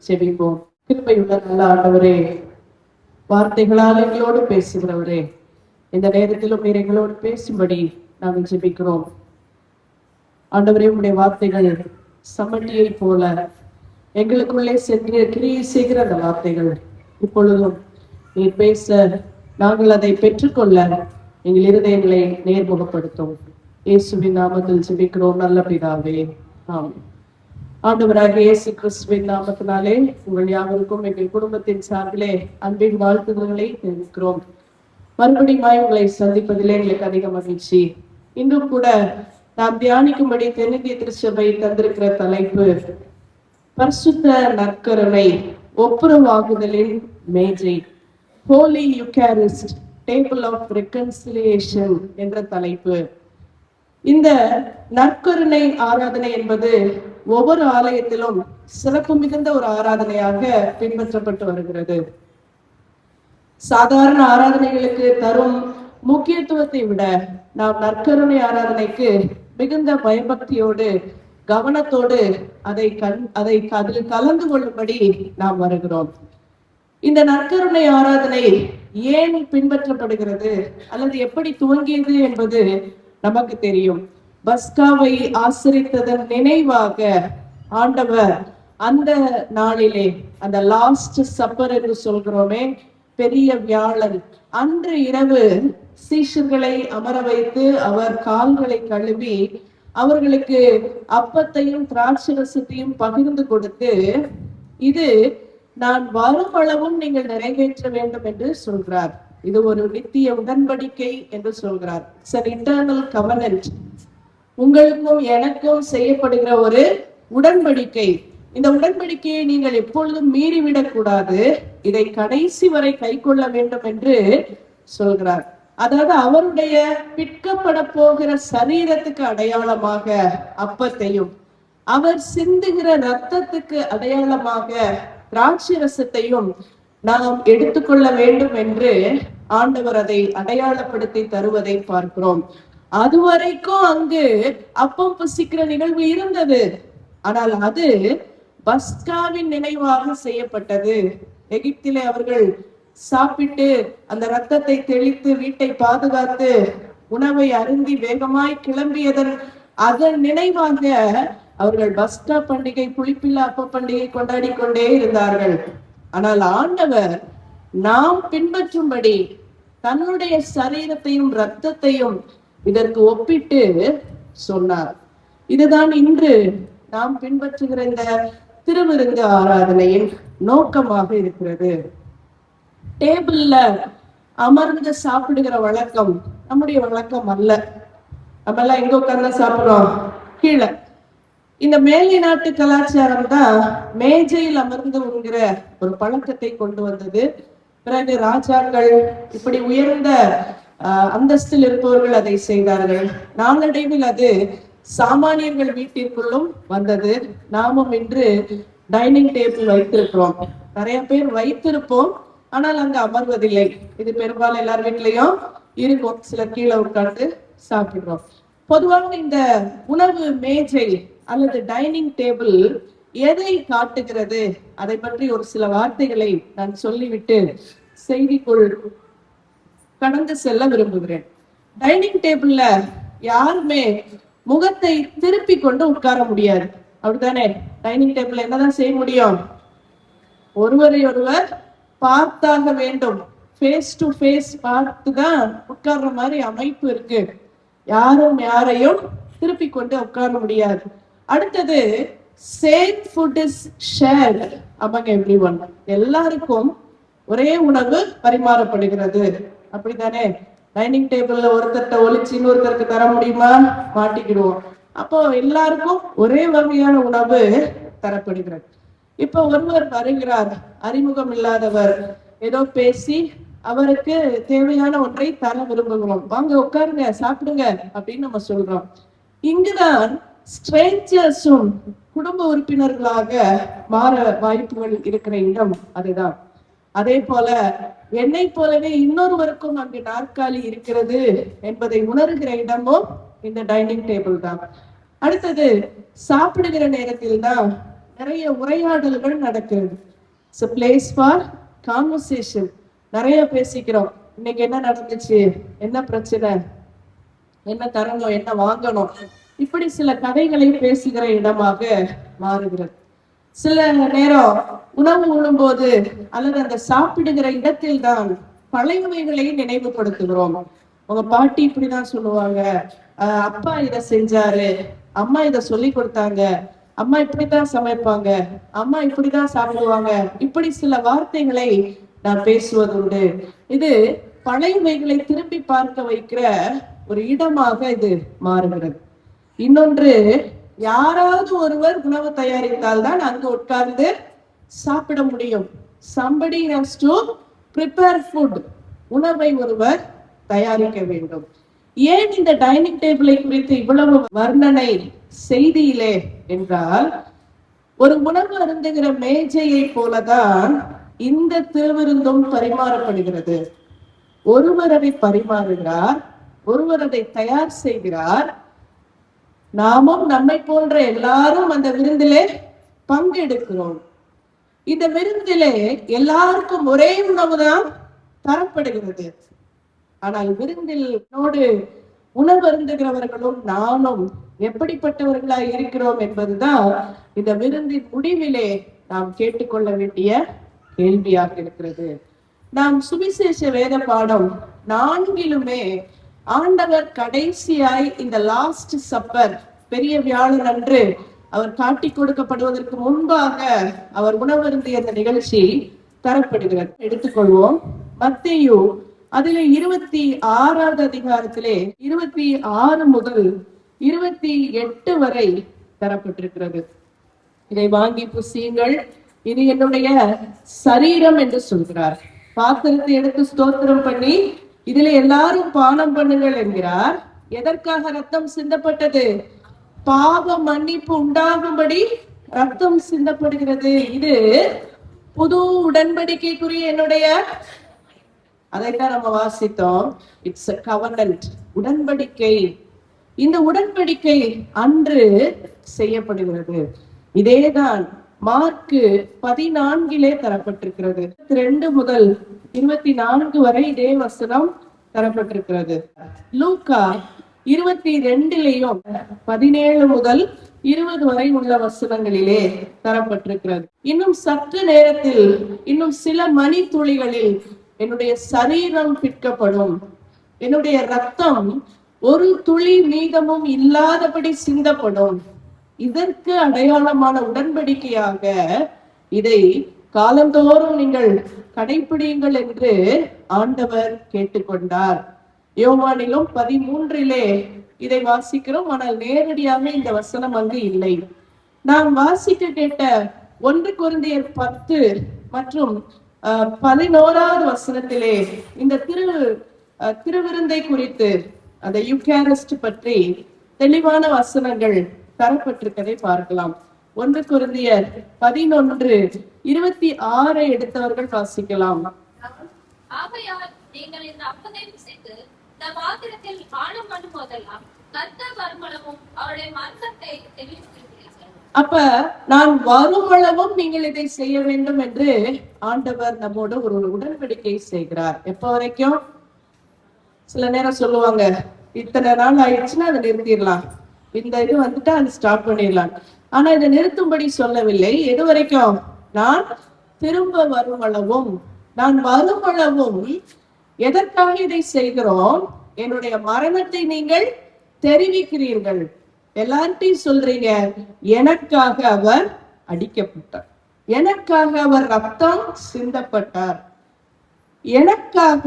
செபிப்போம். கிருபையுள்ள நல்ல ஆண்டவரே, வார்த்தைகளால் எங்களோடு பேசுகிறவரே, இந்த நேரத்திலும் நீர் எங்களோடு பேசும்படி நாங்கள் ஜெபிக்கிறோம். ஆண்டவரே, உடைய வார்த்தைகள் சமட்டியை போல எங்களுக்குள்ளே சென்று கிரியை செய்கிற அந்த வார்த்தைகள் இப்பொழுதும் நீர் பேச நாங்கள் அதை பெற்றுக்கொள்ள எங்கள் இருதயங்களை நேர்முகப்படுத்தும். இயேசுவின் நாமத்தில் ஜெபிக்கிறோம் நல்ல பிதாவே, ஆமென். ஆண்டவராகிய இயேசு கிறிஸ்துவின் நாமத்தினாலே உங்கள் யாவருக்கும் எங்கள் குடும்பத்தின் சார்பிலே அன்பின் வாழ்த்துதல்களை தெரிவிக்கிறோம். மறுபடியும் உங்களை சந்திப்பதிலே எங்களுக்கு அதிக மகிழ்ச்சி. இன்றும் கூட நாம் தியானிக்கும்படி தென்னிந்திய திருச்சபை தந்திருக்கிற தலைப்பு பரிசுத்த நற்கருணை ஒப்புரவாகுதலின் மேஜை, holy eucharist table of reconciliation என்ற தலைப்பு. இந்த நற்கருணை ஆராதனை என்பது ஒவ்வொரு ஆலயத்திலும் சிறப்பு மிகுந்த ஒரு ஆராதனையாக பின்பற்றப்பட்டு வருகிறது. சாதாரண ஆராதனைகளுக்கு தரும் முக்கியத்துவத்தை விட நாம் நற்கருணை ஆராதனைக்கு மிகுந்த பயபக்தியோடு கவனத்தோடு அதில் கலந்து கொள்ளும்படி நாம் வருகிறோம். இந்த நற்கருணை ஆராதனை ஏன் பின்பற்றப்படுகிறது அல்லது எப்படி துவங்கியது என்பது நமக்கு தெரியும். பஸ்காவை ஆசரித்ததன் நினைவாக ஆண்டவர் அந்த நாளிலே, அந்த லாஸ்ட் சப்பர் என்று சொல்கிறோமே, பெரிய வியாழன் அன்று இரவு சீஷர்களை அமர வைத்து அவர் கால்களை கழுவி அவர்களுக்கு அப்பத்தையும் திராட்சரசத்தையும் பகிர்ந்து கொடுத்து, இது நான் வரும் அளவும் நீங்கள் நிறைவேற்ற வேண்டும் என்று சொல்கிறார். இது ஒரு நித்திய உடன்படிக்கை என்று சொல்கிறார். It's an eternal covenant. உங்களுக்கும் எனக்கும் செய்யப்படுகிற ஒரு உடன்படிக்கை. இந்த உடன்படிக்கையை நீங்கள் எப்பொழுதும் மீறிவிடக் கூடாது, இதை கடைசி வரை கை கொள்ள வேண்டும் என்று சொல்கிறார். அதாவது அவருடைய பிற்கப்பட போகிற சரீரத்துக்கு அடையாளமாக அப்பத்தையும், அவர் சிந்துகிற ரத்தத்துக்கு அடையாளமாக திராட்சரசத்தையும் நாம் எடுத்துக்கொள்ள வேண்டும் என்று ஆண்டவர் அதை அடையாளப்படுத்தி தருவதை பார்க்கிறோம். அதுவரைக்கும் அங்கு அப்பம் புசிக்கிற நிகழ்வு இருந்தது, ஆனால் அது பஸ்காவின் நினைவாக செய்யப்பட்டது. எகிப்திலே அவர்கள் சாப்பிட்டு அந்த ரத்தத்தை தெளித்து வீட்டை பாதுகாத்து உணவை அருந்தி வேகமாய் கிளம்பியதன் அதன் நினைவாக அவர்கள் பஸ்கா பண்டிகை, புளிப்பில்லா அப்ப பண்டிகை கொண்டாடி கொண்டே இருந்தார்கள். ஆனால் ஆண்டவர் நாம் பின்பற்றும்படி தன்னுடைய சரீரத்தையும் இரத்தத்தையும் இதற்கு ஒப்பிட்டு சொன்னார். இதுதான் இன்று நாம் பின்பற்றுகிற இந்த திருவிருந்து ஆராதனையின் நோக்கமாக இருக்கிறது. டேபிள்ல அமர்ந்து சாப்பிடுகிற வழக்கம் நம்முடைய வழக்கம் அல்ல. நம்ம எல்லாம் எங்க உட்கார்ந்து சாப்பிடுறோம்? கீழே. இந்த மேலை நாட்டு கலாச்சாரம் தான் மேஜையில் அமர்ந்து உண்கிற ஒரு பழக்கத்தை கொண்டு வந்தது. பிறகு ராஜாக்கள், இப்படி உயர்ந்த அந்தஸ்தில் இருப்பவர்கள் அதை செய்தார்கள். நாளடைவில் அது சாமானியர்கள் வீட்டிற்குள்ளும் வந்தது. நாமும் இன்று டைனிங் டேபிள் வைத்திருக்கிறோம். நிறைய பேர் வைத்திருப்போம், ஆனால் அங்க அமர்வதில்லை. இது பெரும்பாலும் எல்லார் வீட்லயும் இருக்கும். சிலர் கீழே உட்கார்ந்து சாப்பிடுறோம். பொதுவாக இந்த உணவு மேஜை அல்லது டைனிங் டேபிள் எதை காட்டுகிறது, அதை பற்றி ஒரு சில வார்த்தைகளை நான் சொல்லிவிட்டு செய்திக்குள் கடந்து செல்ல விரும்புகிறேன். டைனிங் டேபிள்ல யாருமே முகத்தை திருப்பி கொண்டு உட்கார முடியாது, அப்படித்தானே? டைனிங் டேபிள் என்னதான் செய்ய முடியும்? ஒருவரை ஒருவர் பார்த்தாக வேண்டும். ஃபேஸ் டு ஃபேஸ் பார்த்துதான் உட்கார்ற மாதிரி அமைப்பு இருக்கு. யாரும் யாரையும் திருப்பி கொண்டு உட்கார முடியாது. அடுத்தது, same food is shirt among everyone. எல்லாருக்கும் ஒரே உணவு பரிமாறப்படுகிறது, அப்படித்தானே? டைனிங் டேபிள்ல ஒருத்தர்கிட்ட ஒளிச்சு இன்னொருத்தருக்கு தர முடியுமா? மாட்டிக்கிடுவோம். அப்போ எல்லாருக்கும் ஒரே வகையான உணவு தரப்படுகிறது. இப்போ ஒருவர் வருகிறார், அறிமுகம் இல்லாதவர், ஏதோ பேசி அவருக்கு தேவையான ஒன்றை தர விரும்புகிறோம். வாங்க உட்காருங்க, சாப்பிடுங்க அப்படின்னு நம்ம சொல்றோம். இங்குதான் ஸ்ட்ரேஞ்சர்ஸும் குடும்ப உறுப்பினர்களாக மாற வாய்ப்புகள் இருக்கிற இடம் அதுதான். அதே போல என்னை போலவே இன்னொருவருக்கும் அங்கு நாற்காலி இருக்கிறது என்பதை உணர்கிற இடமும் இந்த டைனிங் டேபிள் தான். அடுத்தது, சாப்பிடுகிற நேரத்தில் தான் நிறைய உரையாடல்கள் நடக்கிறது. It's a place for conversation. நிறைய பேசிக்கிறோம். இன்னைக்கு என்ன நடந்துச்சு, என்ன பிரச்சனை, என்ன தரணும், என்ன வாங்கணும், இப்படி சில கதைகளை பேசுகிற இடமாக மாறுகிறது. சில நேரம் உணவு உண்ணும்போது அல்லது அந்த சாப்பிடுகிற இடத்தில் தான் பழையவைகளை நினைவுபடுத்துகிறோம். உங்க பாட்டி இப்படிதான் சொல்லுவாங்க, அப்பா இத செஞ்சாரு, அம்மா இத சொல்லி கொடுத்தாங்க, அம்மா இப்படித்தான் சமைப்பாங்க, அம்மா இப்படிதான் சாப்பிடுவாங்க, இப்படி சில வார்த்தைகளை நான் பேசுவதுண்டு. இது பழையவைகளை திரும்பி பார்க்க வைக்கிற ஒரு இடமாக இது மாறுகிறது. இன்னொன்று, யாராவது ஒருவர் உணவு தயாரித்தால் தான் அங்கு உட்கார்ந்து சாப்பிட முடியும். somebody has to prepare food. உணவை ஒருவர் தயாரிக்க வேண்டும். ஏன் இந்த டைனிங் டேபிளை குறித்து இவ்வளவு வர்ணனை செய்தியிலே என்றால், ஒரு உணவு அருந்துகிற மேஜையை போலதான் இந்த திருவிருந்தும் பரிமாறப்படுகிறது. ஒருவர் அதை பரிமாறுகிறார், ஒருவர் அதை தயார் செய்கிறார். நாமும் நம்மை போன்ற எல்லாரும் அந்த விருந்திலே பங்கெடுக்கிறோம். இந்த விருந்திலே எல்லாருக்கும் ஒரே உணவுதான் தரப்படுகிறது. ஆனால் விருந்தினோடு உணவு அருந்துகிறவர்களும் நானும் எப்படிப்பட்டவர்களாய் இருக்கிறோம் என்பதுதான் இந்த விருந்தின் முடிவிலே நாம் கேட்டுக்கொள்ள வேண்டிய கேள்வியாக இருக்கிறது. நாம் சுவிசேஷ வேத பாடம் 4லுமே ஆண்டவர் கடைசியாய் இந்த லாஸ்ட் சப்பர், பெரிய வியாழன் அன்று அவர் காட்டி கொடுக்கப்படுவதற்கு முன்பாக அவர் உணவருந்திய அந்த நிகழ்ச்சி தரப்படுகிறது. எடுத்துக்கொள்வோம். மத்தேயு அதிலே 26வது அதிகாரத்திலே 26 முதல் 28 வரை தரப்பட்டிருக்கிறது. இதை வாங்கி புசியுங்கள், இது என்னுடைய சரீரம் என்று சொல்கிறார். பாத்திரத்தை எடுத்து ஸ்தோத்திரம் பண்ணி இதுல எல்லாரும் பானம் பண்ணுங்கள் என்கிறார். எதற்காக ரத்தம் சிந்தப்பட்டது? பாவ மன்னிப்பு உண்டாகும்படி ரத்தம் சிந்தப்படுகிறது. இது புது உடன்படிக்கைக்குரிய என்னுடைய, அதைத்தான் நம்ம வாசித்தோம். இட்ஸ் a covenant, உடன்படிக்கை. இந்த உடன்படிக்கை அன்று செய்யப்படுகிறது. இதேதான் மார்க்கு 14லே தரப்பட்டிருக்கிறது. 2 முதல் 24 வரை இதே வசனம் தரப்பட்டிருக்கிறது. லூக்கா 22லேயும் 17 முதல் 20 வரை உள்ள வசனங்களிலே தரப்பட்டிருக்கிறது. இன்னும் சற்று நேரத்தில், இன்னும் சில மணி துளிகளில் என்னுடைய சரீரம் பிற்கப்படும், என்னுடைய ரத்தம் ஒரு துளி மீதமும் இல்லாதபடி சிந்தப்படும். இதற்கு அடையாளமான உடன்படிக்கையாக இதை காலந்தோறும் நீங்கள் கடைபிடியுங்கள் என்று ஆண்டவர் கேட்டுக்கொண்டார். யோவானிலும் 13லே இதை வாசிக்கிறோம். ஆனால் நேரடியாக இந்த வசனம் அங்கு இல்லை. நாம் வாசிக்க கேட்ட 1 கொரிந்தியர் 10 மற்றும் 11வது வசனத்திலே இந்த திருவிருந்தை குறித்து, அந்த யூகாரிஸ்ட் பற்றி தெளிவான வசனங்கள் தரப்பட்டிருக்கதை பார்க்கலாம். 1 கொரிந்தியர் 11:26 எடுத்தவர்கள் வாசிக்கலாம். ஆகையால் நீங்கள் இந்த அப்பத்தை புசித்து இந்த பாத்திரத்தில் பானம் பண்ணும் போதெல்லாம் கர்த்தர் வருமளவும் அவருடைய மரணத்தை தெரிவிக்கிறீர்கள். அப்ப நான் வருமளவும் நீங்கள் இதை செய்ய வேண்டும் என்று ஆண்டவர் நம்மோடு ஒரு உடன்படிக்கை செய்கிறார். எப்ப வரைக்கும்? சில நேரம் சொல்லுவாங்க, இத்தனை நாள் ஆயிடுச்சுன்னா அதை நிறுத்திடலாம், இந்த இது வந்துட்டா அது ஸ்டார்ட் பண்ணிடலாம். ஆனா இதை நிறுத்தும்படி சொல்லவில்லை. எது வரைக்கும்? நான் திரும்ப வருமளவும், நான் வருமளவும். எதற்காக இதை செய்கிறோம்? என்னுடைய மரணத்தை நீங்கள் தெரிவிக்கிறீர்கள். எல்லார்ட்டையும் சொல்றீங்க, எனக்காக அவர் அடிக்கப்பட்டார், எனக்காக அவர் ரத்தம் சிந்தப்பட்டார், எனக்காக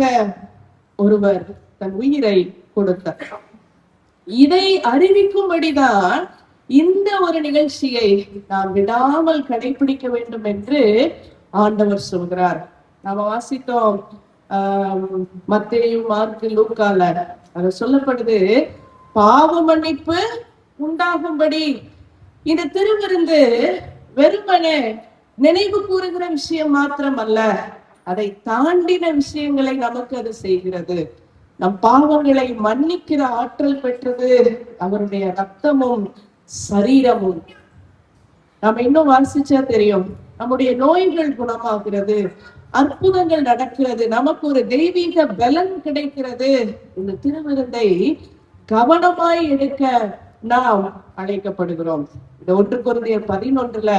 ஒருவர் தன் உயிரை கொடுத்தார். இதை அறிவிக்கும்படிதான் இந்த ஒரு நிகழ்ச்சியை நாம் விடாமல் கடைபிடிக்க வேண்டும் என்று ஆண்டவர் சொல்கிறார். நாம வாசித்தோம் மத்தேயு, மார்க்கு, லூக்கால அது சொல்லப்படுது, பாவ மன்னிப்பு உண்டாகும்படி. இந்த திருவிருந்து வெறுமனே நினைவு கூறுகிற விஷயம் மாத்திரம் அல்ல, அதை தாண்டின விஷயங்களை நமக்கு அது செய்கிறது. நம் பாவங்களை மன்னிக்கிற ஆற்றல் பெற்றது அவருடைய ரத்தமும் சரீரமும். நாம இன்னும் வாசிச்சா தெரியும், நம்முடைய நோய்கள் குணமாகிறது, அற்புதங்கள் நடக்கிறது, நமக்கு ஒரு தெய்வீக பலன் கிடைக்கிறது. இந்த திருவிருந்தை கவனமாய் எடுக்க நாம் அழைக்கப்படுகிறோம். இந்த 1 கொரிந்தியர் 11ல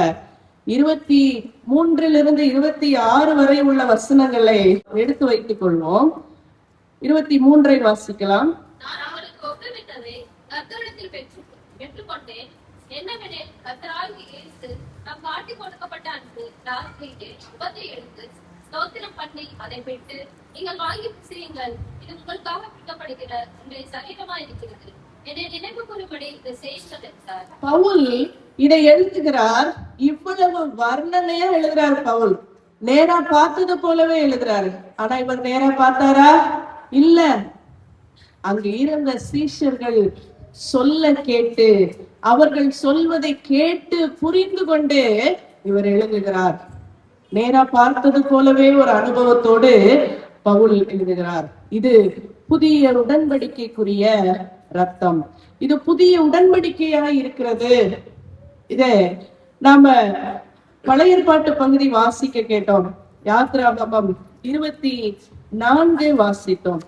23 26 வரை உள்ள வசனங்களை எடுத்து வைத்துக் கொள்வோம். 23 வாசிக்கலாம். நான் அவருக்கு ஒப்புவித்ததை கர்த்தரிடத்தில் பெற்றுக்கொண்டேன். என்னவெனில் கர்த்தராகிய இயேசு நம் காட்டிக் கொடுக்கப்பட்ட அன்பு ராத்திரியிலே அப்பத்தை எடுத்து ஸ்தோத்திரம் பண்ணி அதை விட்டு, நீங்கள் வாங்கி புசியுங்கள், இது உங்களுக்காக பிடிக்கப்படுகிற உங்களுடைய சரீரமா இருக்கிறது, என்னை நினைவு கூறும்படி இதை செய்யுங்கள் என்றார். பவுல் இதை எழுதுகிறார். இவ்வளவு வர்ணனையா எழுதுறாரு பவுல். நேரா பார்த்தது போலவே எழுதுறாரு. ஆனா இவர் நேரா பார்த்தாரா? இல்ல. அங்கு இருந்த சீஷர்கள் சொல்ல கேட்டு, அவர்கள் சொல்வதை கேட்டு புரிந்து கொண்டு இவர் எழுதுகிறார். நேரா பார்த்தது போலவே ஒரு அனுபவத்தோடு பவுல் எழுதுகிறார். இது புதிய உடன்படிக்கைக்குரிய ரத்தம். இது புதிய உடன்படிக்கையா இருக்கிறது. இத நாம பழைய ஏற்பாட்டு பகுதி வாசிக்க கேட்டோம். யாத்திராகமம் 24 வாசித்தோம்.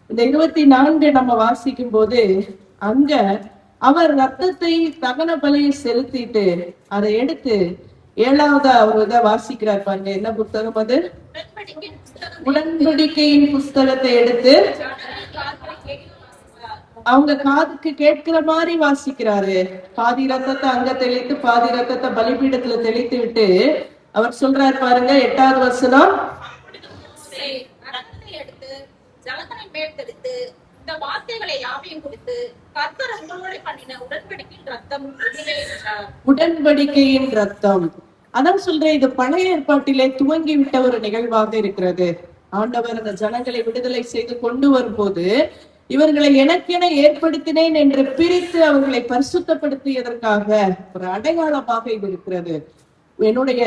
இந்த 24 நம்ம வாசிக்கும் போது அங்க அவர் ரத்தத்தை தகன பலியை செலுத்திட்டு அதை எடுத்து 7வது அவர் இதை வாசிக்கிறார் பாருங்க. என்ன புத்தகம் அது? உடன்படிக்கையின் புஸ்தகத்தை எடுத்து அவங்க காதுக்கு கேட்கிற மாதிரி வாசிக்கிறாரு. பாதி ரத்தத்தை அங்க தெளித்து பாதி ரத்தத்தை பலிபீடத்துல தெளித்து விட்டு அவர் சொல்றாரு பாருங்க, 8வது வசனம். எடுத்து ஜலத்தனை மேற்கெடுத்து இந்த வார்த்தைகளை யாவையும் கொடுத்து கர்த்தர் உங்களோட பண்ணின உடன்படிக்கையின் ரத்தம் உடன்படிக்கையின் ரத்தம். அதான் சொல்றேன், இது பழைய ஏற்பாட்டிலே துவங்கி விட்ட ஒரு நிகழ்வாக இருக்கிறது. ஆண்டவர் அந்த ஜனங்களை விடுதலை செய்து கொண்டு வரும்போது இவர்களை எனக்கென ஏற்படுத்தினேன் என்று பிரித்து அவர்களை பரிசுத்தப்படுத்தியதற்காக ஒரு அடையாளமாக இது இருக்கிறது. என்னுடைய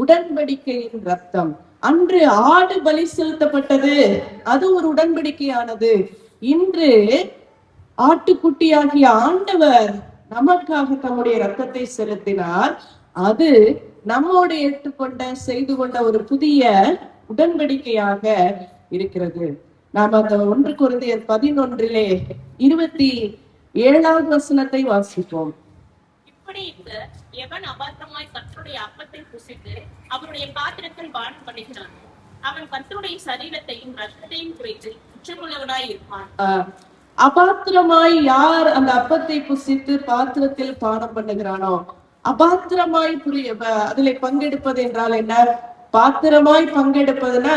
உடன்படிக்கையின் ரத்தம். அன்று ஆடு பலி செலுத்தப்பட்டது, அது ஒரு உடன்படிக்கையானது. இன்று ஆட்டுக்குட்டியாகிய ஆண்டவர் நமக்காக தம்முடைய ரத்தத்தை செலுத்தினார். அது நம்மோடு ஏற்றுக்கொண்ட செய்து கொண்ட ஒரு புதிய உடன்படிக்கையாக இருக்கிறது. நாம் அந்த 1 கொரிந்தியர் 11 27வது வசனத்தை வாசிப்போம். இப்படி எவன் அபாத்திரமாய் கர்த்தருடைய அப்பத்தை புசித்து அவருடைய பாத்திரத்தில் பானம் பண்ணுகிறான், அவன் கர்த்தருடைய சரீரத்தையும் ரத்தத்தையும் குறித்து குற்றமுள்ளவனாய் இருப்பான். அபாத்திரமாய் யார் அந்த அப்பத்தை புசித்து பாத்திரத்தில் பானம் பண்ணுகிறானோ, அபாத்திரமாய் அதுல பங்கெடுப்பது என்றால் என்ன? பாத்திரமாய் பங்கெடுப்பதுன்னா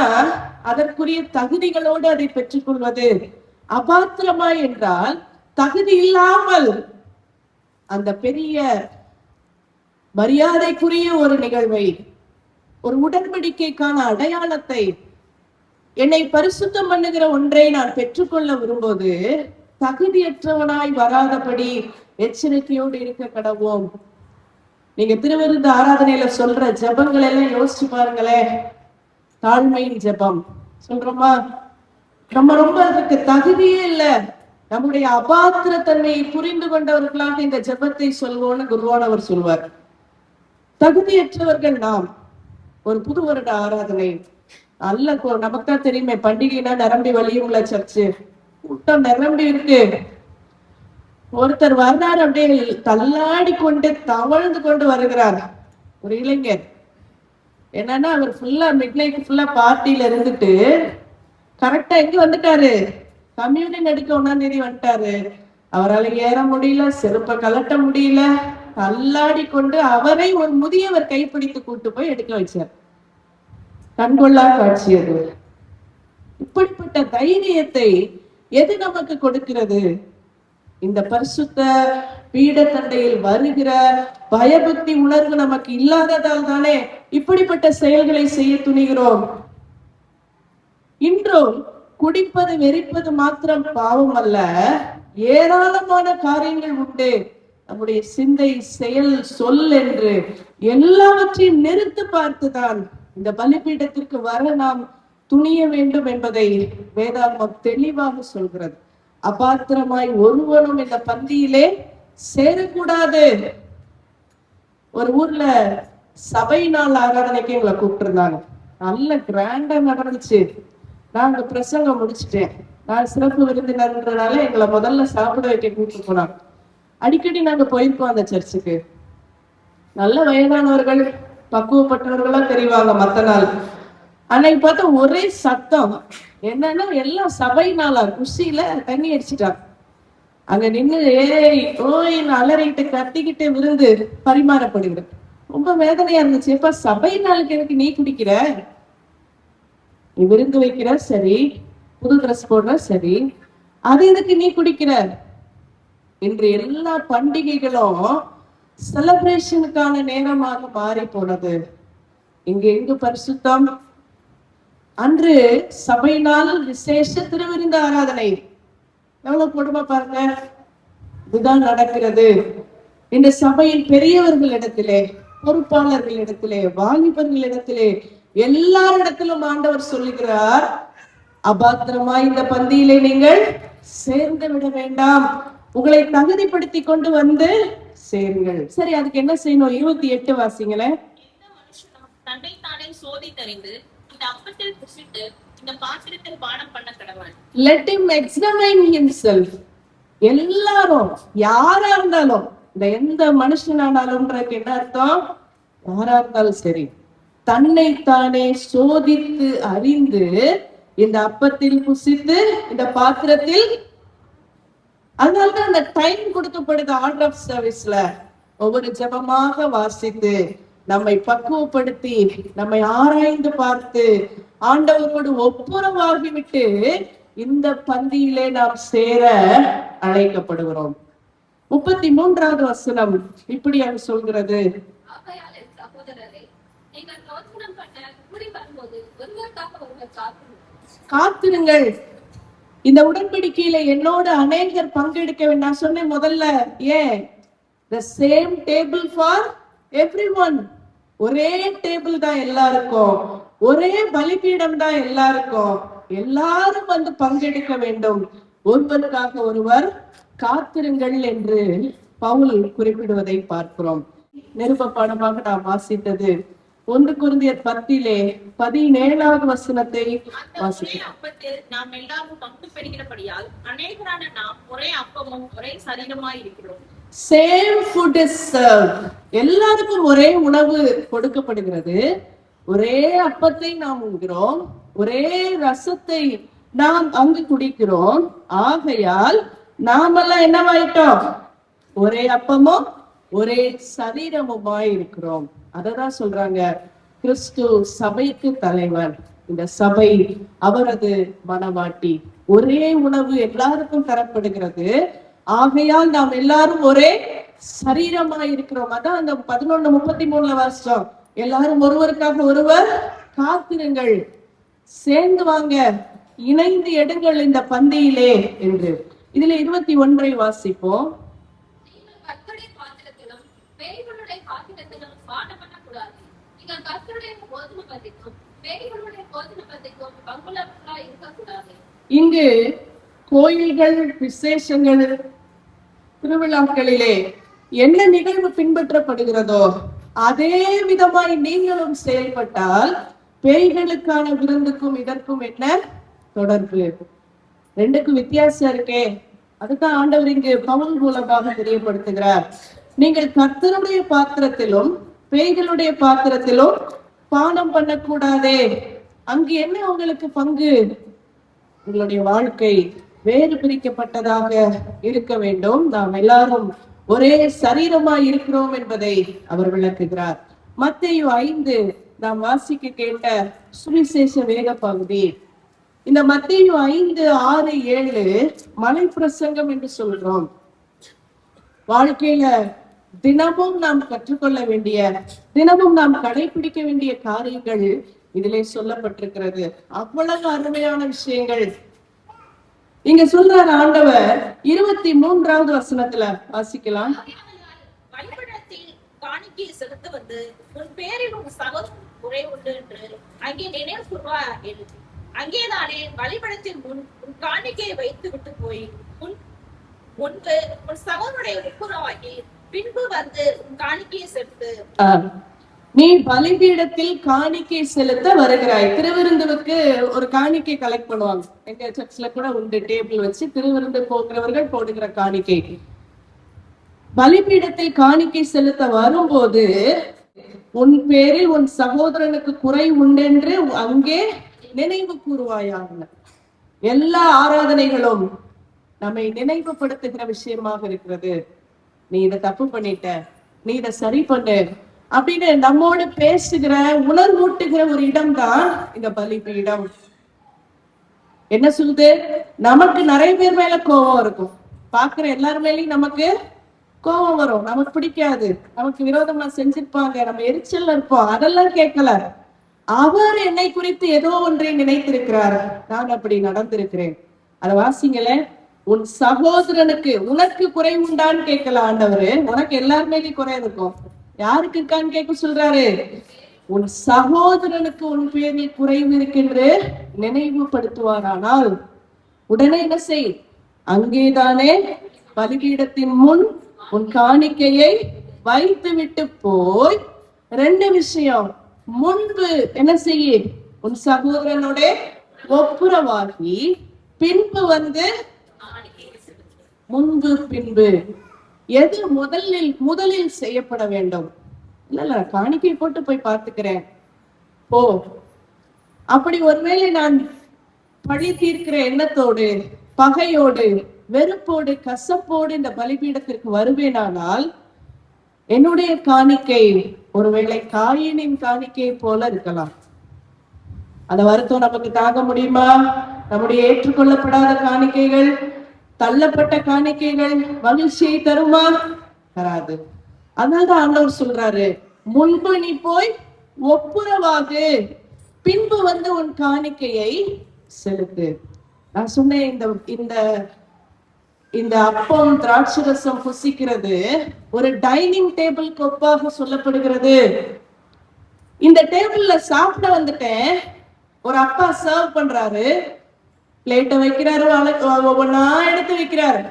அதற்குரிய தகுதிகளோடு அதை பெற்றுக்கொள்வது. அபாத்திரமாய் என்றால் தகுதி இல்லாமல் அந்த பெரிய மரியாதைக்குரிய ஒரு நிகழ்வை, ஒரு உடன்படிக்கைக்கான அடையாளத்தை, என்னை பரிசுத்தம் பண்ணுகிற ஒன்றை நான் பெற்றுக்கொள்ள விரும்போது தகுதியற்றவனாய் வராதபடி எச்சரிக்கையோடு இருக்க கடவோம். நீங்க திருவிருந்து ஆராதனையில சொல்ற ஜபங்கள் எல்லாம் யோசிச்சு பாருங்களேன். தாழ்மையின் ஜபம் சொல்றோமா? நம்ம ரொம்ப அதுக்கு தகுதியே இல்லை. நம்முடைய அபாத்திர தன்மையை புரிந்து கொண்டவர்களாக இந்த ஜபத்தை சொல்வோம்னு குருவானவர் சொல்வார். தகுதியற்றவர்கள் நாம். ஒரு புது வருட ஆராதனை நல்ல நமக்கு தான் தெரியுமே, பண்டிகைனா நிரம்பி வழியும்ல சர்ச்சு, கூட்டம் நிரம்பி இருக்கு. ஒருத்தர் வர்றார், அப்படியே தள்ளாடி கொண்டு தவழ்ந்து கொண்டு வருகிறார். ஒரு இளைஞர். என்னன்னா அவர் ஃபுல்லா மிட் நைட் ஃபுல்லா பார்ட்டியில இருந்துட்டு கரெக்டா எங்க வந்துட்டாரு? கம்யூனியன் எடுக்க 1ஆம் தேதி வந்துட்டாரு. அவரால் ஏற முடியல, செருப்பை கலட்ட முடியல, தள்ளாடி கொண்டு அவரை ஒரு முதியவர் கைப்பிடித்து கூட்டு போய் எடுக்க வச்சார். கண்கொள்ளா காட்சி அது. இப்படிப்பட்ட தைரியத்தை எது நமக்கு கொடுக்கிறது? இந்த பரிசுத்த பீடத்தண்டையில் வருகிற பயபக்தி உணர்வு நமக்கு இல்லாததால் தானே இப்படிப்பட்ட செயல்களை செய்ய துணிகிறோம். இன்றும் குடிப்பது வெறிப்பது மாத்திரம் பாவம் அல்ல, ஏராளமான காரியங்கள் உண்டு. நம்முடைய சிந்தை, செயல், சொல் என்று எல்லாவற்றையும் நிறுத்து பார்த்துதான் இந்த பலிபீடத்திற்கு வர நாம் துணிய வேண்டும் என்பதை வேதாகமம் தெளிவாக சொல்கிறது. அபாத்திரமாய் ஒருவனும் இந்த பந்தியிலே சேரக்கூடாது. ஒரு ஊர்ல சபை நாள் ஆராதனைக்கு எங்களை கூப்பிட்டு இருந்தாங்க. நல்ல கிராண்டா நடந்துச்சு. நாங்க பிரசங்கம் முடிச்சுட்டேன். நான் சிறப்பு விருந்தினர்ன்றனால எங்களை முதல்ல சாப்பிட வைக்க கூப்பிட்டு போனாங்க. அடிக்கடி நாங்க போயிருக்கோம் அந்த சர்ச்சுக்கு. நல்ல வயதானவர்கள், பக்குவப்பட்டவர்களா தெரிவாங்க மத்த நாள். அன்னைக்கு பார்த்தா ஒரே சத்தம். என்னன்னா எல்லாம் சபை நாளா குஷியில தண்ணி அடிச்சுட்டாங்க. அங்க நின்று ஏய் ஓய்னு அலறிட்டு கத்திக்கிட்டு விருந்து பரிமாறப்படுகிறது. ரொம்ப வேதனையா இருந்துச்சு. எப்ப சபை நாளுக்கு எனக்கு நீ குடிக்கிற, நீ விருந்து வைக்கிற சரி, புது ட்ரெஸ் போடுற சரி, அது எதுக்கு நீ குடிக்கிற? இன்று எல்லா பண்டிகைகளும் செலிப்ரேஷனுக்கான நேரமாக மாறி போனது. இங்க எங்கு பரிசுத்தம்? அன்று சபை நாள் விசேஷ திருவிருந்து ஆராதனை. எவ்வளவு கொடுமை பாருங்க. இதுதான் நடக்கிறது. இந்த சபையின் பெரியவர்களிடத்திலே, பொறுப்பாளர்களிடத்திலே, வாலிபர்களிடத்திலே, எல்லாரிடத்திலும் ஆண்டவர் சொல்லுகிறார், அபாத்திரமா இந்த பந்தியிலே நீங்கள் சேர்ந்து விட வேண்டாம், உங்களை தகுதிப்படுத்தி கொண்டு வந்து சேருங்கள். சரி, அதுக்கு என்ன செய்யணும்? 28 வாசிங்களேன். எந்த மனுஷனும் தன்னைத்தானே சோதித்தறிந்து இந்த அப்பத்தில் புசித்து இந்த பாத்திரத்தில் பானம் பண்ண கடவன். Let him examine himself. எல்லாரும் யாரா இருந்தாலும், இந்த எந்த மனுஷனானாலும்ன்றதுக்கு என்ன அர்த்தம்? யாரா இருந்தாலும் சரி, தன்னைத்தானே சோதித்து அறிந்து இந்த அப்பத்தில் புசித்து இந்த பாத்திரத்தில். அதனாலதான் அந்த டைம் கொடுக்கப்படுது ஆர்டர் ஆஃப் சர்வீஸ்ல. ஒவ்வொரு ஜெபமாக வாசித்து நம்மை பக்குவப்படுத்தி நம்மை ஆராய்ந்து பார்த்து ஆண்டவரோடு ஒப்புரவாகிவிட்டு இந்த பந்தியிலே நாம் சேர அழைக்கப்படுகிறோம். 33வது வசனம் இப்படியாக சொல்கிறது. ஆகையால் என் சகோதரரே, நீங்கள் தோத்திரம் பண்ண கூடி வரும்போது ஒருவருக்காக ஒருவர் காத்திருங்கள். இந்த உடன்படிக்கையில என்னோட அநேகர் பங்கெடுக்க வேண்டும். நான் சொன்னேன் முதல்ல, ஏன் the same table for everyone. ஒரே டேபிள் தான் எல்லாருக்கும், ஒரே பலிபீடம் தான் எல்லாருக்கும். எல்லாரும் வந்து பங்கெடுக்க வேண்டும். ஒருவருக்காக ஒருவர் காத்திருங்கள் என்று பவுல் குறிப்பிடுவதை பார்க்கிறோம். நிருப பாடமாக நாம் வாசித்தது 1 கொரிந்தியர் 10:17 வசனத்தை வாசிக்கிறோம். அப்பத்தில் நாம் எல்லாரும் பங்கு பெறுகிறபடியால் அநேகரான நாம் ஒரே அப்பமும் ஒரே சரீரமாய் இருக்கிறோம். Same food is served. எல்லாருக்கும் ஒரே உணவு கொடுக்கப்படுகிறது. ஒரே அப்பத்தை நாம் உண்கிறோம், ஒரே ரசத்தை நாம் அங்கு குடிக்கிறோம். ஆகையால் நாமெல்லாம் என்னவாயிட்டோம்? ஒரே அப்பமும் ஒரே சரீரமுமாய் இருக்கிறோம். அததான் சொல்றாங்க, கிறிஸ்து சபைக்கு தலைவர், இந்த சபை அவரது மனவாட்டி. ஒரே உணவு எல்லாருக்கும் தரப்படுகிறது. ஆகையால் நாம் எல்லாரும் ஒரே சரீரமாய் இருக்கிறோம். அதான் அந்த 11:33 வருஷம், எல்லாரும் ஒருவருக்காக ஒருவர் காத்திருங்கள், சேர்ந்து வாங்க, இணைந்து எடுங்கள் இந்த பந்தியிலே என்று. இதுல 21 வாசிப்போம். நீங்கள் கர்த்தருடைய பாத்திரத்திலும் பேய்களுடைய பாத்திரத்திலும் பானம் பண்ணக்கூடாது. நீங்கள் கர்த்தருடைய போதனை பந்திக்கும் பேய்களுடைய போதனை பந்திக்கும் பங்குள்ளவர்களாய் இருக்கக்கூடாது. இங்கு கோயில்கள், விசேஷங்கள், திருவிழாக்களிலே என்ன நிகழ்வு பின்பற்றப்படுகிறதோ அதே விதமாய் நீங்களும் செயல்பட்டால் பேய்களுக்கான விருந்துக்கும் இதற்கும் என்ன தொடர்பு? ரெண்டுக்கும் வித்தியாசம் இருக்கே. அதுதான் ஆண்டவர் இங்கு பவுல் மூலமாக தெரியப்படுத்துகிறார். நீங்கள் கர்த்தருடைய பாத்திரத்திலும் பேய்களுடைய பாத்திரத்திலும் பானம் பண்ணக்கூடாதே. அங்கு என்ன உங்களுக்கு பங்கு? உங்களுடைய வாழ்க்கை வேறு பிரிக்கப்பட்டதாக இருக்க வேண்டும். நாம் எல்லாரும் ஒரே சரீரமாய் இருக்கிறோம் என்பதை அவர் விளக்குகிறார். மத்தேயு 5 நாம் வாசிக்க கேட்ட சுவிசேஷ வேத பகுதி. இந்த மத்தேயு 5, 6, 7 மலை பிரசங்கம் என்று சொல்றோம். வாழ்க்கையில தினமும் நாம் கற்றுக்கொள்ள வேண்டிய, தினமும் நாம் கடைபிடிக்க வேண்டிய காரியங்கள் இதிலே சொல்லப்பட்டிருக்கிறது. அவ்வளவு அருமையான விஷயங்கள் இங்க சொல்றார் ஆண்டவர். 23வது வசனத்துல வாசிக்கலாம். பலிபீடத்தில் காணிக்கை செலுத்த வந்து உன் பேரில் உன் சகோதரன் குறை உண்டு என்று அங்கே நினைவு கூர்வார்கள். அங்கேதானே பலிபீடத்தில் உன் காணிக்கையை வைத்து விட்டு போய் முன்பு உன் சகோதரனுடைய ஒப்புரவாகி பின்பு வந்து உன் காணிக்கையை செலுத்து. நீ பலிபீடத்தில் காணிக்கை செலுத்த வருகிறாய். திருவிருந்துவுக்கு ஒரு காணிக்கை கலெக்ட் பண்ணுவாங்க. எங்க சர்ச்ல கூட உண்டு, டேபிள் வச்சு திருவிருந்து போகிறவர்கள் போடுகிற காணிக்கை. பலிபீடத்தில் காணிக்கை செலுத்த வரும்போது உன் பேரில் உன் சகோதரனுக்கு குறை உண்டென்று அங்கே நினைவு கூறுவாயாக. எல்லா ஆராதனைகளும் நம்மை நினைவுபடுத்துகிற விஷயமாக இருக்கிறது. நீ இதை தப்பு பண்ணிட்ட, நீ இதை சரி பண்ணு அப்படின்னு நம்மோடு பேசுகிற, உணர்வூட்டுகிற ஒரு இடம் தான் இந்த பலிபீடம். என்ன சொல்லுது? நமக்கு நிறைய பேர் மேல கோபம் இருக்கும். பாக்குற எல்லார் மேலயும் நமக்கு கோபம் வரும். நமக்கு பிடிக்காது, நமக்கு விரோதமா செஞ்சிருப்பாங்க, நம்ம எரிச்சல்ல இருப்போம். அதெல்லாம் கேட்கல. அவர் என்னை குறித்து ஏதோ ஒன்றை நினைத்திருக்கிறார், நான் அப்படி நடந்திருக்கிறேன். அத வாசிங்களே. உன் சகோதரனுக்கு உனக்கு குறை உண்டான்னு கேட்கல ஆண்டவரு. உனக்கு எல்லார் மேலயும் குறை இருக்கும். யாருக்கு இருக்கான்னு கேட்க சொல்றாரு? உன் சகோதரனுக்கு உன் பேரில் குறைவு இருக்கின்ற நினைவுபடுத்துவாரானால் உடனே என்ன செய்? அங்கேதானே பலிபீடத்தின் முன் உன் காணிக்கையை வைத்து விட்டு போய், ரெண்டு விஷயம். முன்பு என்ன செய்ய? உன் சகோதரனோட ஒப்புரவாகி, பின்பு வந்து முன்பு பின்பு. எது முதலில் செய்யப்பட வேண்டும்? இல்ல காணிக்கை போட்டு போய் பார்த்துக்கிறேன் போ. அப்படி ஒருவேளை நான் பழி தீர்க்கிற எண்ணத்தோடு, பகையோடு, வெறுப்போடு, கசப்போடு இந்த பலிபீடத்திற்கு வருவேனானால் என்னுடைய காணிக்கை ஒருவேளை காயினின் காணிக்கை போல இருக்கலாம். அந்த வருத்தம் நமக்கு தாங்க முடியுமா? நம்முடைய ஏற்றுக்கொள்ளப்படாத காணிக்கைகள், தள்ளப்பட்ட காணிக்கைகள் மகிழ்ச்சியை தருமா? தராது. அதனால்தான் ஆண்டவர் சொல்றாரு, முன்பு நீ போய் ஒப்புரவாகு, பின்பு வந்து உன் காணிக்கையை செலுத்து. நான் சொன்னேன், இந்த இந்த அப்பம் திராட்சரசம் புசிக்கிறது ஒரு டைனிங் டேபிள் ஒப்பாக சொல்லப்படுகிறது. இந்த டேபிள்ல சாப்பிட வந்துட்டேன், ஒரு அப்பா சர்வ் பண்றாரு, பிளேட்டை வைக்கிறாரு, ஒவ்வொன்னா எடுத்து வைக்கிறாரு,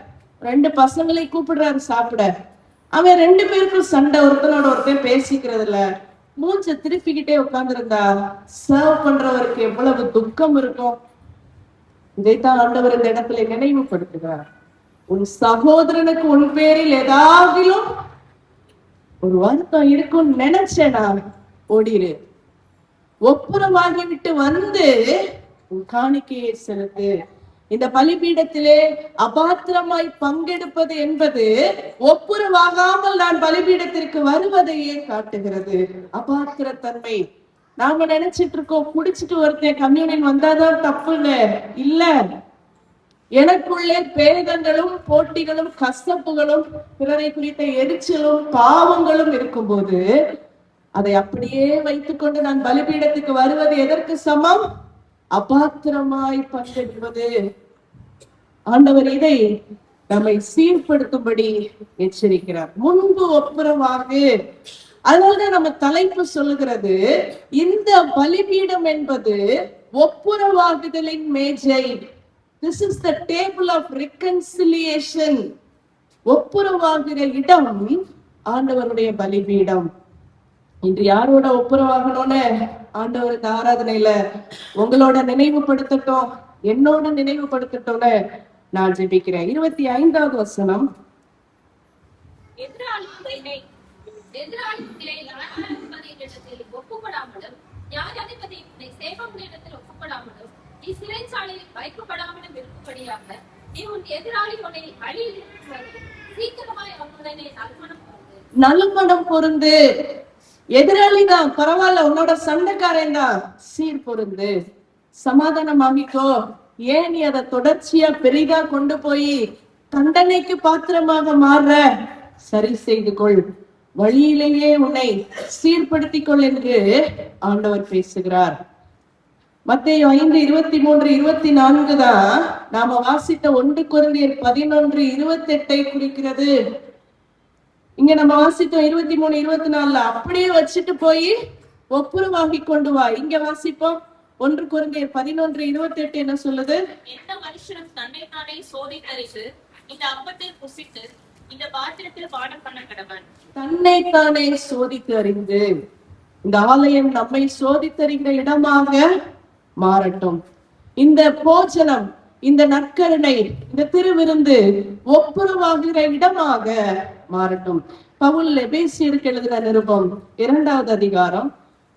ரெண்டு பசங்களை கூப்பிடுறாரு சாப்பிட. அவன் ரெண்டு பேருக்கும் சண்டை, ஒருத்தனோட ஒருத்தன் பேசிக்கிறது இல்ல, மூஞ்ச திருப்பிக்கிட்டே உட்கார்ந்து இருந்தா சர்வ் பண்றவருக்கு எவ்வளவு துக்கம் இருக்கும். இதைத்தான் ஆண்டவர் இந்த இடத்துல நினைவுபடுத்துகிறார். உன் சகோதரனுக்கு உன் பேரில் ஏதாகிலும் ஒரு வருத்தம் இருக்கும் நினைச்சேனா ஓடிரு. ஒப்புரவாகி விட்டு வந்து உன் காணிக்கையை செலுத்து. இந்த பலிபீடத்திலே அபாத்திரமாய் பங்கெடுப்பது என்பது ஒப்புரவாகாமல் நான் பலிபீடத்திற்கு வருவதையே காட்டுகிறது. அபாத்திரத்தன்மை. நாம நினைச்சிட்டு இருக்கோம், குடிச்சிட்டு ஒருத்தன் கம்யூனியன் வந்தாதான் தப்புன்னு. இல்ல, எனக்குள்ளே பேதங்களும் போட்டிகளும் கசப்புகளும் பிறரை குறித்த எரிச்சலும் பாவங்களும் இருக்கும்போது அதை அப்படியே வைத்துக்கொண்டு நான் பலிபீடத்துக்கு வருவது எதற்கு சமம்? அபாத்திரமாய் பங்கெடுப்பது. ஆண்டவர் இதை நம்மை சீர்படுத்தும்படி எச்சரிக்கிறார். முன்பு ஒப்புரவாகு. அதனாலதான் நம்ம தலைப்பு சொல்லுகிறது, இந்த பலிபீடம் என்பது ஒப்புரவாகுதலின் மேஜை. This is the table of reconciliation. ஒப்புரவாகிற இடம் ஆண்டவருடைய பலிபீடம். இன்று யாரோட ஒப்புரவாகணும்னு ஆண்டவர் இந்த ஆராதனையில உங்களோட நினைவுபடுத்தட்டும், என்னோட நினைவுபடுத்தட்டும்னு நான் ஜெபிக்கிறேன். 25வது வசனம். ஒப்புப்படாமலும் நியாயாதிபதி சேவகனிடத்தில் ஒப்புப்படாமலும் நீ சிறைச்சாலையில் வைக்கப்படாமலும் இருக்கும்படியாக நீ உன் எதிராளி உன்னை அழியில் சீக்கிரமாய் அவனுடனே நல்மணம் பொருந்து. எதிராளி தான் பரவாயில்ல, உன்னோட சண்டைக்காரன் தான், சீர் பொருந்து, சமாதானமாகிக்கோ. ஏன் நீ அதை தொடர்ச்சியா பெரிதா கொண்டு போய் தண்டனைக்கு பாத்திரமாக மாற? சரி செய்து கொள், வழியிலேயே உன்னை சீர்படுத்திக் கொள் என்று ஆண்டவர் பேசுகிறார். மத்தேயு 5:23-24 தான் நாம வாசித்த 1 கொரிந்தியர் 11:28 குறிக்கிறது. இங்க நம்ம வாசித்தோம் 23-24 அப்படியே வச்சுட்டு போய் ஒப்புரவாகி கொண்டு வா. இங்க வாசிப்போம் 1 கொரிந்தியர் 11:28 என்ன சொல்லுது? எந்த மனுஷனும் தன்னை தானே சோதித்தறிந்து இந்த அப்பத்தை புசித்து இந்த பாத்திரத்தில் பானம் பண்ண கடவன். தன்னைத்தானே சோதித்து அறிந்து இந்த ஆலயம் நம்மை சோதித்தறிகிற இடமாக மாறட்டும். இந்த போஜனம், இந்த நற்கருணை, இந்த திருவிருந்து ஒப்புரவாகிற இடமாக மாறட்டும். பவுல் எபேசியருக்கு எழுதின நிருபம் 2வது அதிகாரம்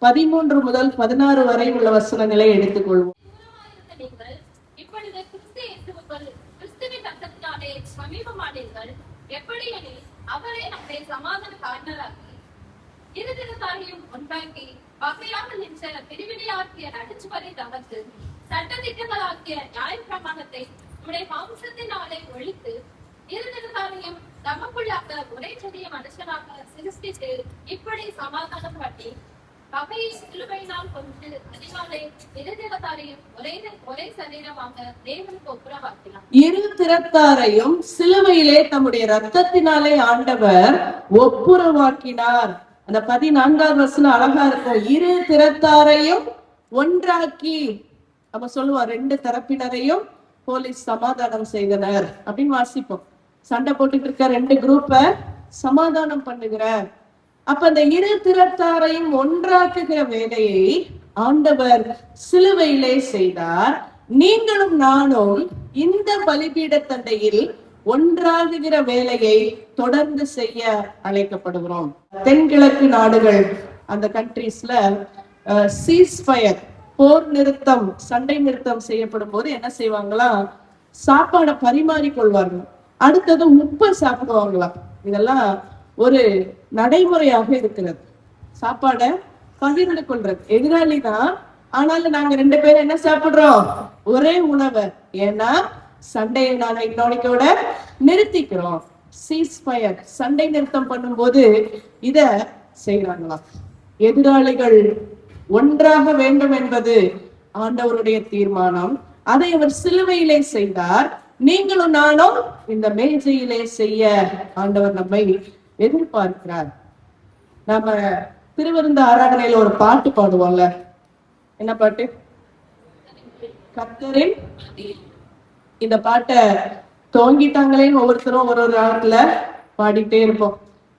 13 முதல் 16 வரை உள்ள வசனங்களை எடுத்துக்கொள்வோம். நீங்கள் இப்பொழுது கிறிஸ்துவின் ரத்தத்தினாலே சமீபமானீர்கள். எப்படியெனில் அவரே நம்மை சமாதான காரணராக்கி இருதினத்தாரையும் ஒன்றாக்கி வகையாக நின்ற பிரிவினையாக்கிய நடுச்சுவரை தகர்த்து சட்டதிட்டங்களாக்கிய நியாய பிரமாணத்தை நம்முடைய மாம்சத்தினாலே ஒழித்து இருதினத்தாரையும் தமக்குள்ளாக ஒரே செடிய மனுஷனாக சிருஷ்டித்து இப்படி சமாதானம் பண்ணி வகையை சிலுவையினால் கொண்டு அதிகாலை இருதினத்தாரையும் ஒரே சரீரமாக தேவனுக்கு ஒப்புரவாக்கினார். இரு திறத்தாரையும் சிலுவையிலே தம்முடைய ரத்தத்தினாலே ஆண்டவர் ஒப்புரவாக்கினார். அந்த 14வது வசனம் அழகா இருக்கும். இரு திறத்தாரையும் ஒன்றாக்கி, நம்ம சொல்லுவோம் 2 தரப்பினரையும் போலீஸ் சமாதானம் செய்தனர் அப்படின்னு வாசிப்போம். சண்டை போட்டுட்டு இருக்க 2 குரூப்ப சமாதானம் பண்ணுகிற. அப்ப அந்த இரு திறத்தாரையும் ஒன்றாக்குகிற வேலையை ஆண்டவர் சிலுவையிலே செய்தார். நீங்களும் நானும் இந்த பலிபீடத்தண்டையில் ஒன்றாகுகிற வேலையை தொடர்ந்து செய்ய அழைக்கப்படுகிறோம். தென்கிழக்கு நாடுகள், அந்த கண்ட்ரீஸ்ல சீஸ்ஃபயர், போர் நிறுத்தம், சண்டை நிறுத்தம் செய்யப்படும் போது என்ன செய்வாங்களா, சாப்பாடை பரிமாறிக்கொள்வார்கள். அடுத்தது உப்பை சாப்பிடுவாங்களாம். இதெல்லாம் ஒரு நடைமுறையாக இருக்கிறது. சாப்பாடை பகிர்ந்து கொள்றது. எதிராளி தான், ஆனாலும் நாங்க 2 பேரும் என்ன சாப்பிடுறோம், ஒரே உணவை. ஏன்னா சண்டையை நாங்க இன்னொன்னைக்கோட நிறுத்திக்கிறோம். சீஸ்ஃபயர், சண்டை நிறுத்தம் பண்ணும்போது இத செய்யறாங்களாம். எதிராளிகள் ஒன்றாக வேண்டும் என்பது ஆண்டவருடைய தீர்மானம். அதை அவர் சிலுவையிலே செய்தார். நீங்களும் நானும் இந்த மேஜையிலே செய்ய ஆண்டவர் நம்மை எதிர்பார்க்கிறார். நாம திருவிருந்து ஆராதனையில ஒரு பாட்டு பாடுவோம்ல, என்ன பாட்டு? கர்த்தரின். இந்த பாட்டை துவங்கிட்டாங்களேன்னு ஒவ்வொருத்தரும் ஒரு ராகத்துல பாடிட்டே இருப்போம்.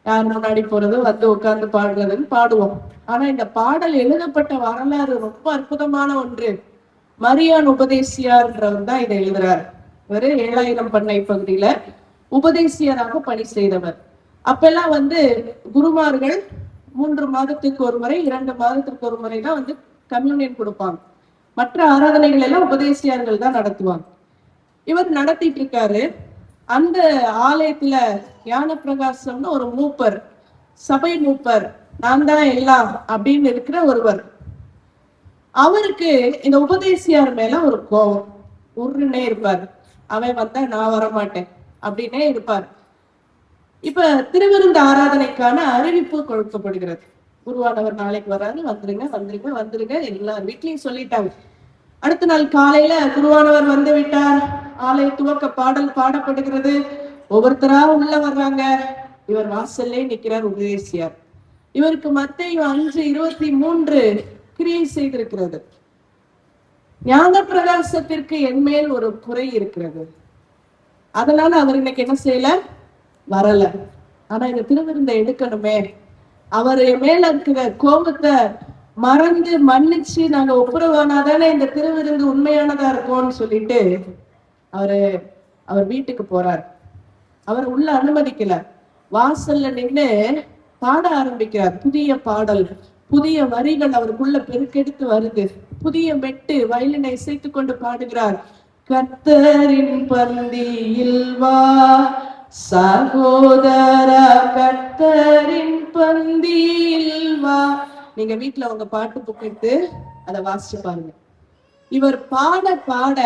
யார் முன்னாடி போறது, வந்து உட்கார்ந்து பாடுறதுன்னு பாடுவோம். ஆனா இந்த பாடல் எழுதப்பட்ட வரலாறு ரொம்ப அற்புதமான ஒன்று. மரியான் உபதேசியார்ன்றவர் தான் இதை எழுதுறாரு. இவரு 7000 பண்ணை பகுதியில உபதேசியராக பணி செய்தவர். அப்பெல்லாம் குருமார்கள் 3 மாதத்துக்கு ஒரு முறை, 2 மாதத்துக்கு ஒரு முறை தான் கம்யூனியன் கொடுப்பாங்க. மற்ற ஆராதனைகள் எல்லாம் உபதேசியார்கள் தான் நடத்துவாங்க. இவர் நடத்திட்டு இருக்காரு. அந்த ஆலயத்துல ஞான பிரகாசம்னு ஒரு மூப்பர், சபை மூப்பர், நான் தான் எல்லாம் அப்படின்னு இருக்கிற ஒருவர். அவருக்கு இந்த உபதேசியார் மேல ஒரு கோபம், உருன்னே இருப்பார். அவன் வந்தா நான் வரமாட்டேன் அப்படின்னே இருப்பார். இப்ப திருவிருந்து ஆராதனைக்கான அறிவிப்பு கொடுக்கப்படுகிறது. குருவானவர் நாளைக்கு வராரு, வந்துருங்க வந்துருங்க வந்துருங்க, எல்லார் வீட்லயும் சொல்லிட்டாங்க. அடுத்த நாள் காலையில குருவானவர் வந்து விட்டார். ஆலய துவக்க பாடல் பாடப்படுகிறது. ஒவ்வொருத்தரா உள்ள வர்றாங்க. இவர் வாசல்லே நிக்கிறார் உபதேசியார். இவருக்கு மத்தேயு 5:23 கிரியை செய்திருக்கிறது. ஞான பிரகாசத்திற்கு என்மேல் ஒரு குறை இருக்கிறது, அதனால அவர் இன்னைக்கு என்ன செய்யல, வரல. ஆனா இந்த திருவிருந்தை எடுக்கணுமே, அவர் மேல இருக்கிற கோபத்தை மறந்து மன்னிச்சு நாங்க ஒப்புரவானாதானே இந்த திருவிருந்து உண்மையானதா இருக்கும்னு சொல்லிட்டு அவர் வீட்டுக்கு போறார். அவர் உள்ள அனுமதிக்கல. வாசல்ல நின்று பாட ஆரம்பிக்கிறார். புதிய பாடல், புதிய வரிகள் அவருக்குள்ள பெருக்கெடுத்து வருது. புதிய மெட்டு வயலினை இசைத்து கொண்டு பாடுகிறார். கர்த்தரின் பந்தியில் வா சகோதரா, கர்த்தரின் பந்தியில் வா. நீங்க வீட்டுல உங்க பாட்டு புக் எடுத்து அதை வாசிச்சு பாருங்க. இவர் பாட பாட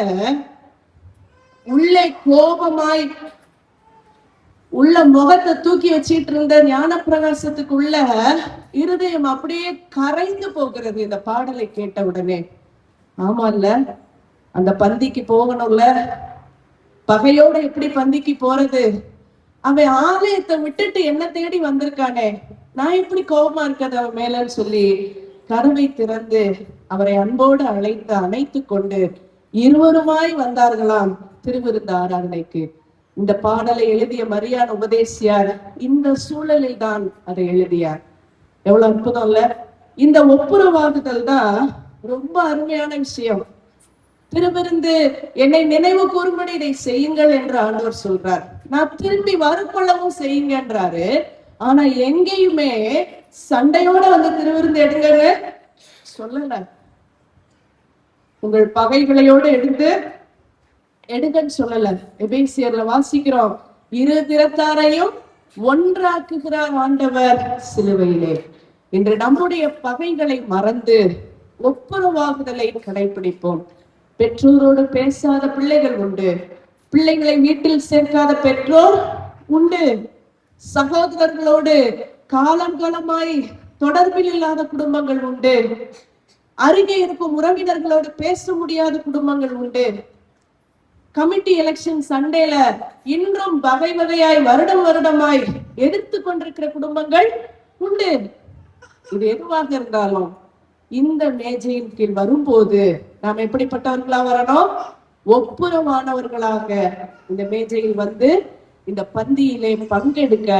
உள்ளே கோபமாய் உள்ள முகத்தை தூக்கி வச்சிட்டு இருந்த ஞான பிரகாசத்துக்குள்ள இருதயம் அப்படியே கரைந்து போகிறது இந்த பாடலை கேட்ட உடனே. ஆமா இல்ல, அந்த பந்திக்கு போகணும்ல, பகையோட எப்படி பந்திக்கு போறது? அவன் ஆலயத்தை விட்டுட்டு என்ன தேடி வந்திருக்கானே, நான் எப்படி கோபமா இருக்கிறது அவன் மேலன்னு சொல்லி கதவை திறந்து அவரை அன்போடு அழைத்து கொண்டு இருவருமாய் வந்தார்களாம் திருவிருந்து ஆராதனைக்கு. இந்த பாடலை எழுதிய மரியான் உபதேசியார் இந்த சூழலில் தான் அதை எழுதியார். எவ்வளவு அற்புதம் இல்ல? இந்த ஒப்புரவாகுதல் தான் ரொம்ப அருமையான விஷயம். திருவிருந்து என்னை நினைவு கூறும்படி இதை செய்யுங்கள் என்று ஆண்டவர் சொல்றார். நான் திரும்பி வரக்கொள்ளவும் செய்யுங்கன்றாரு. ஆனா எங்கேயுமே சண்டையோட வந்து திருவிருந்து எடுங்க சொல்லல. உங்கள் பகைகளையோடு எடுங்கன்னு சொல்லல. எபேசியர்ல வாசிக்கிறோம், இரு திறத்தாரையும் ஒன்றாக்குகிறார் ஆண்டவர் சிலுவையிலே. இன்று நம்முடைய பகைகளை மறந்து ஒப்புரவாகுதலை கடைபிடிப்போம். பெற்றோரோடு பேசாத பிள்ளைகள் உண்டு, பிள்ளைகளை வீட்டில் சேர்க்காத பெற்றோர் உண்டு, சகோதரர்களோடு காலம் காலமாய் தொடர்பில் இல்லாத குடும்பங்கள் உண்டு, அருகே இருக்கும் உறவினர்களோடு பேச முடியாத குடும்பங்கள் உண்டு. கமிட்டி எலெக்ஷன் சண்டேல இன்றும் வகை வகையாய் வருடமாய் எதிர்த்து கொண்டிருக்கிற குடும்பங்கள் உண்டு. இது எதுவாக இருந்தாலும் இந்த மேஜையின் கீழ் வரும்போது நாம் எப்படிப்பட்டவர்களா வரணும்? ஒப்புரவானவர்களாக இந்த மேஜையில் வந்து இந்த பந்தியிலே பங்கெடுக்க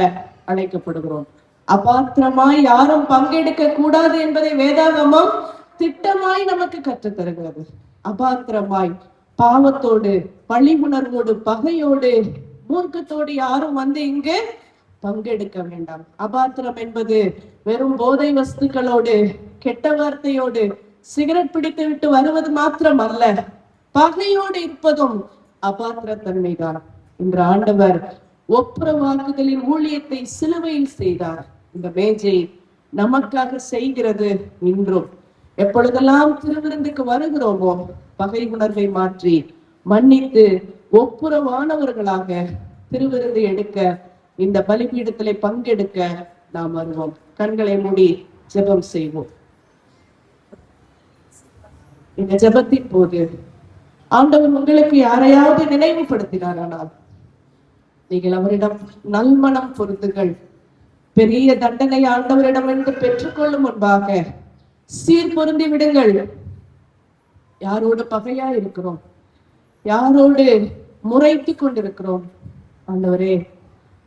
அழைக்கப்படுகிறோம். அபாத்திரமாய் யாரும் பங்கெடுக்க கூடாது என்பதை வேதாகமம் திட்டமாய் நமக்கு கற்றுத் தருகிறது. அபாத்திரமாய் பாவத்தோடு, பழி உணர்வோடு, பகையோடு, மூர்க்கத்தோடு யாரும் வந்து இங்கு பங்கெடுக்க வேண்டாம். அபாத்திரம் என்பது வெறும் போதை வஸ்துக்களோடு, கெட்ட வார்த்தையோடு, சிகரெட் பிடித்து விட்டு வருவது மாத்திரம் அல்ல, பகையோடு இருப்பதும் அபாத்திரத்தன்மைதான். இன்று ஆண்டவர் ஒப்புரவாக்குதலின் ஊழியத்தை சிலுவையில் செய்தார். இந்த மேஜை நமக்காக செய்கிறது. இன்றும் எப்பொழுதெல்லாம் திருவிருந்துக்கு வருகிறோமோ பகை உணர்வை மாற்றி மன்னித்து ஒப்புரவானவர்களாக திருவிருந்து எடுக்க, இந்த பலிபீடத்திலே பங்கெடுக்க நாம் வருவோம். கண்களை மூடி ஜெபம் செய்வோம். இந்த ஜெபத்தின் போது ஆண்டவர் உங்களுக்கு யாரையாவது நினைவுபடுத்தினாரானால் நீங்கள் அவரிடம் நல்மனம் பொருத்துகள். பெரிய தண்டனை ஆண்டவரிடம் என்று பெற்றுக்கொள்ளும் முன்பாக சீர் பொருந்தி விடுங்கள். யாரோடு பகையா இருக்கிறோம்? யாரோடு முறைத்து கொண்டிருக்கிறோம்? ஆண்டவரே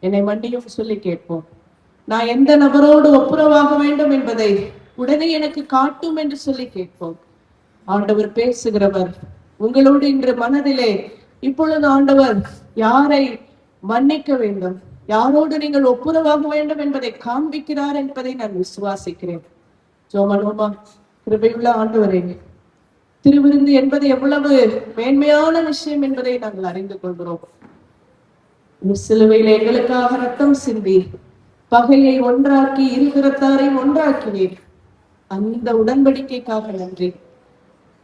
என்னை மன்னியும் சொல்லி கேட்போம். நான் எந்த நபரோடு ஒப்புரவாக வேண்டும் என்பதை உடனே எனக்கு காட்டும் என்று சொல்லி கேட்போம். ஆண்டவர் பேசுகிறவர். உங்களோடு இன்று மனதிலே இப்பொழுது ஆண்டவர் யாரை மன்னிக்க வேண்டும், யாரோடு நீங்கள் ஒப்புரவாக வேண்டும் என்பதை காண்பிக்கிறார் என்பதை நான் விசுவாசிக்கிறேன். ஜோமனோமா, கிருபையுள்ள ஆண்டவரே, திருவிருந்து என்பது எவ்வளவு மேன்மையான விஷயம் என்பதை நாங்கள் அறிந்து கொள்கிறோம். சிலுவையில் எங்களுக்காக ரத்தம் சிந்தி பகையை ஒன்றாக்கி இருகிறத்தாரை ஒன்றாக்கினீர். அந்த உடன்படிக்கைக்காக நன்றி.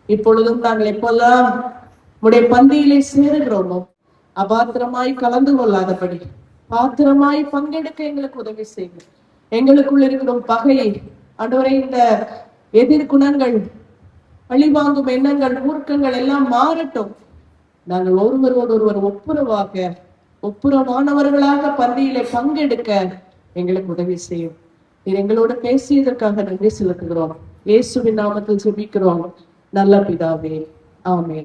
இப்பொழுதும் நாங்கள் எப்பெல்லாம் உடைய பந்தியிலே சேருகிறோமோ அபாத்திரமாய் கலந்து கொள்ளாதபடி பாத்திரமாய் பங்கெடுக்க எங்களுக்கு உதவி செய்யும். எங்களுக்குள் இருக்கிற பகையை ஆண்டவரே, இந்த எதிர்குணங்கள், பழிவாங்கும் எண்ணங்கள், மூர்க்கங்கள் எல்லாம் மாறட்டும். நாங்கள் ஒருவரோடு ஒருவர் ஒப்புரவானவர்களாக பந்தியிலே பங்கெடுக்க எங்களுக்கு உதவி செய்யும். நீர் எங்களோடு பேசியதற்காக நன்றி செலுத்துகிறோம். இயேசுவின் நாமத்தில் ஜெபிக்கிறோம் நல்ல பிதாவே, ஆமென்.